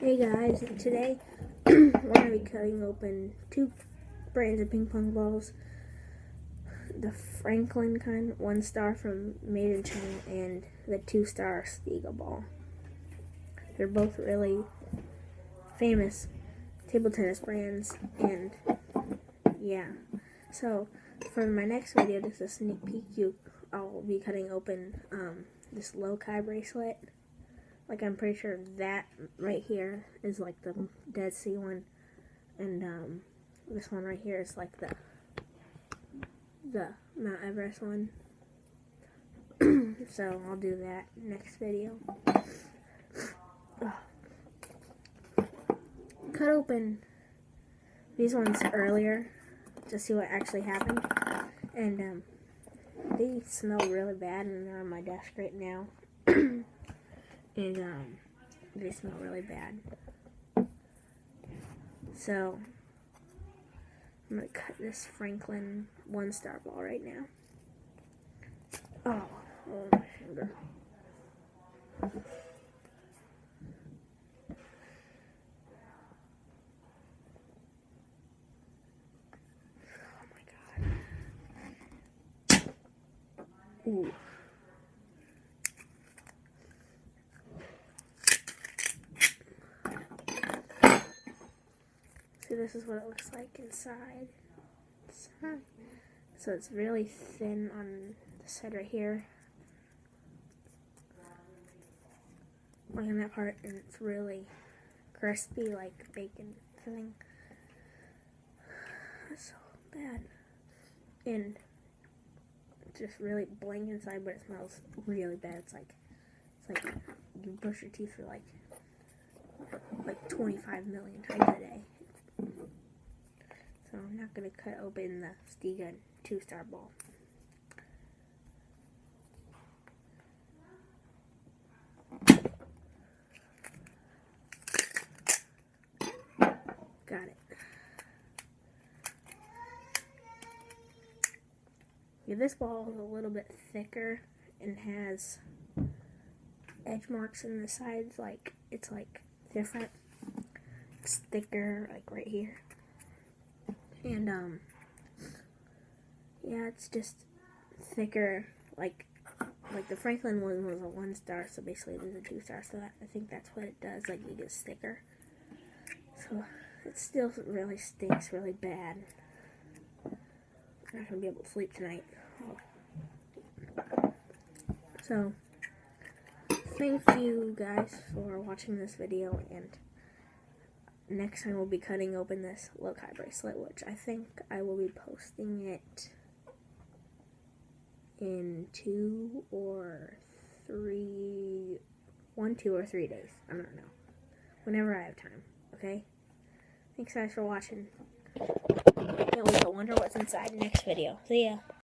Hey guys, today we're going to be cutting open two brands of ping pong balls. The Franklin kind, 1-star from Made in China, and the 2-star Stiga ball. They're both really famous table tennis brands, and yeah. So for my next video, just a sneak peek, I'll be cutting open this low-kai bracelet. Like, I'm pretty sure that right here is like the Dead Sea one, and this one right here is like the Mount Everest one. So I'll do that next video. Cut open these ones earlier to see what actually happened, and they smell really bad, and they're on my desk right now. And they smell really bad. So I'm gonna cut this Franklin 1-star ball right now. Oh my finger. Oh my god. Ooh. So this is what it looks like inside. So it's really thin on the side right here. Like in that part, and it's really crispy, like bacon filling. That's so bad. And it's just really blank inside, but it smells really bad. It's like you brush your teeth for like 25 million times a day. So I'm not going to cut open the Stiga 2-star ball. Got it. Yeah, this ball is a little bit thicker and has edge marks in the sides, like it's like different. It's thicker, like right here. And yeah, it's just thicker, like the Franklin one was a 1-star, so basically it is a 2-star, so I think that's what it does, like it gets thicker. So it still really stinks really bad. I'm not gonna be able to sleep tonight. So thank you guys for watching this video, and next time we'll be cutting open this low-kai bracelet, which I think I will be posting it in 2 or 3 days. I don't know. Whenever I have time, okay? Thanks guys for watching. Can't wait to wonder what's inside the next video. See ya.